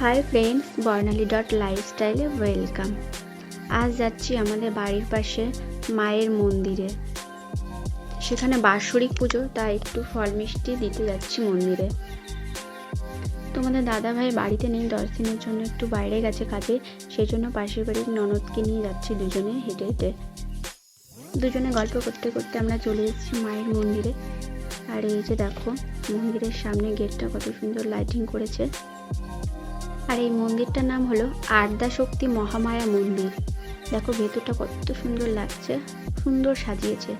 Hi friends, বর্ণালী লাইফস্টাইলে welcome. আজ যাচ্ছি আমাদের বাড়ির পাশে মায়ের মন্দিরে। সেখানে বাৎসরিক পুজো, তাই একটু ফল মিষ্টি দিতে যাচ্ছি মন্দিরে। তোমাদের দাদা ভাই বাড়িতে নেই, 10 দিনের জন্য একটু বাইরে গেছে কাজে, সেই জন্য পাশের বাড়ির ননদকে নিয়ে যাচ্ছি দুজনে হেঁটে হেঁটে। দুজনে গল্প করতে করতে আমরা চলে এসেছি মায়ের মন্দিরে। আর এই যে দেখো, মন্দিরের সামনে গেটটা কত সুন্দর লাইটিং করেছে। আর এই মন্দিরটার নাম হলো আদ্যাশক্তি মহামায়া মন্দির। দেখো ভেতরটা কত সুন্দর লাগছে, সুন্দর সাজিয়েছে।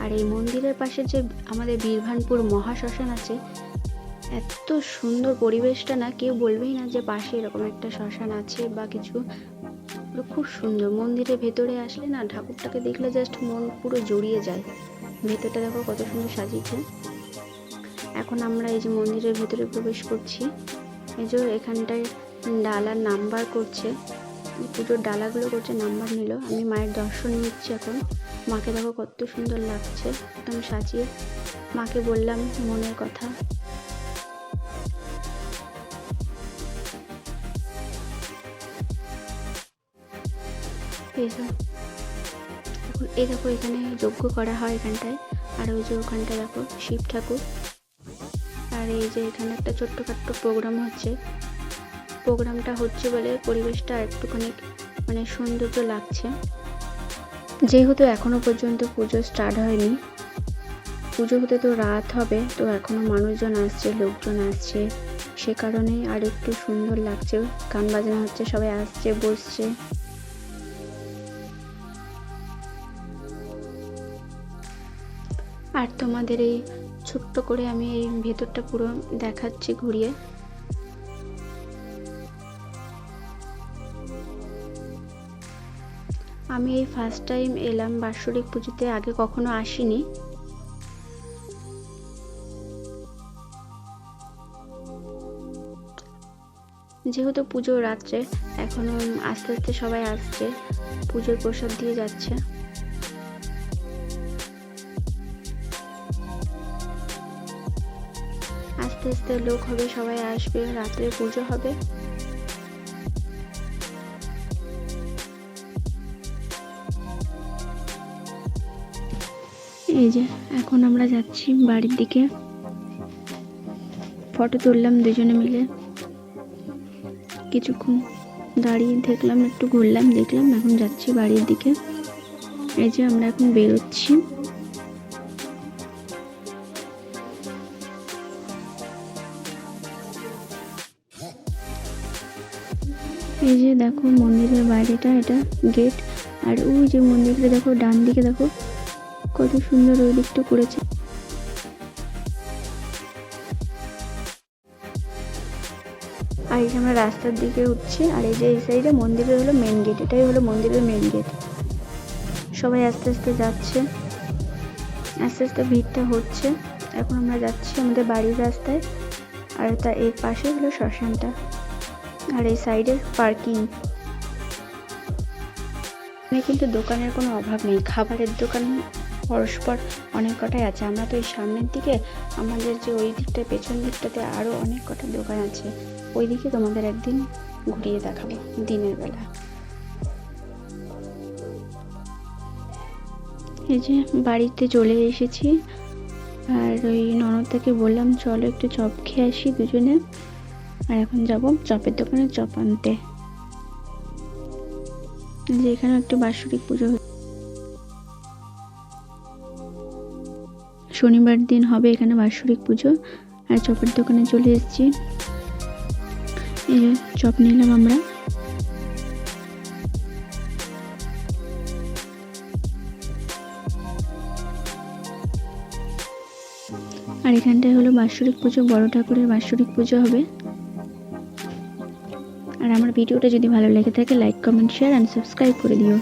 আর এই মন্দিরের পাশে যে আমাদের বীরভানপুর মহাশ্মশান আছে, এত সুন্দর পরিবেশটা না, কেউ বলবেই না যে পাশে এরকম একটা শ্মশান আছে বা কিছু। খুব সুন্দর। মন্দিরের ভেতরে আসলে না, ঠাকুরটাকে দেখলে জাস্ট মন পুরো জড়িয়ে যায়। ভেতরটা দেখো কত সুন্দর সাজিয়েছে। এখন আমরা এই যে মন্দিরের ভেতরে প্রবেশ করছি। এই যে এখানটায় ডালার নাম্বার করছে, পুজোর ডালাগুলো করছে, নাম্বার নিল। আমি মায়ের দর্শন নিচ্ছি এখন। মাকে দেখো কত সুন্দর লাগছে, একদম সাজিয়ে। মাকে বললাম মনের কথা। এই দেখো এখানে যজ্ঞ করা হয় এখানটায়। আর ওই যে ওখানটা দেখো শিব ঠাকুর। আর এই যে এখানে একটা ছোট্টখাট্ট প্রোগ্রামটা হচ্ছে বলে পরিবেশটা একটুখানি সৌন্দর্য লাগছে। যেহেতু এখনো পর্যন্ত পুজো স্টার্ট হয়নি, পুজো হতে তো রাত হবে, তো এখনো মানুষজন আসছে, লোকজন আসছে, সে কারণেই আর একটু সুন্দর লাগছে। গান বাজনা হচ্ছে, সবাই আসছে, বসছে। আর তোমাদের এই ছোট্ট করে আমি এই ভেতরটা পুরো দেখাচ্ছি ঘুরিয়ে। আমি এই ফার্স্ট টাইম এলাম বাৎসরিক পুজোতে, আগে কখনো আসিনি। যেহেতু পুজো রাত্রে, এখনো আস্তে আস্তে সবাই আসছে, পুজোর প্রসাদ দিয়ে যাচ্ছে। আস্তে আস্তে লোক হবে, সবাই আসবে, রাত্রে পুজো হবে। এই যে এখন আমরা যাচ্ছি বাড়ির দিকে। ফটো তুললাম দুজনে মিলে, কিছুক্ষণ দাঁড়িয়ে দেখলাম, একটু ঘুরলাম, দেখলাম। এখন যাচ্ছি বাড়ির দিকে। এই যে আমরা এখন বেরোচ্ছি। এই যে দেখো মন্দিরের বাইরেটা, এটা গেট। আর ওই যে মন্দিরটা দেখো, ডান দিকে দেখো কত সুন্দর ওই দিকটা করেছে। আর এই যে আমরা রাস্তার দিকে উঠছি। আর এই যে এই সাইডে মন্দিরের হলো মেন গেট, এটাই হলো মন্দিরের মেন গেট। সবাই আস্তে আস্তে যাচ্ছে, আস্তে আস্তে ভিড়টা হচ্ছে। এখন আমরা যাচ্ছি আমাদের বাড়ির রাস্তায়। আর তার এর পাশে হলো শ্মশানটা, আর এই সাইডে পার্কিং। এখানে কিন্তু দোকানের কোনো অভাব নেই, খাবারের দোকান পরস্পর অনেক কটাই আছে। আমরা তো এই সামনের দিকে, আমাদের যে ওই দিকটায় পেছন দিকটাতে আরও অনেক কটা দোকান আছে। ওই দিকে তোমাদের একদিন ঘুরিয়ে দেখাবো দিনের বেলা। এই যে বাড়িতে চলে এসেছি। আর ওই ননদটাকে বললাম চলো একটু চপ খেয়ে আসি দুজনে। আর এখন যাব চপের দোকানে চপ আনতে। যে এখানে একটু বাৎসরিক পুজো, শনিবার দিন হবে এখানে বাৎসরিক পুজো। আর চপের দোকানে চলে এসেছি। এই যে চপ নিলাম আমরা। আর এখানটায় হলো বাৎসরিক পুজো, বড় ঠাকুরের বাৎসরিক পুজো হবে। আর আমার ভিডিওটা যদি ভালো লেগে থাকে, like, comment, share and subscribe করে দিও।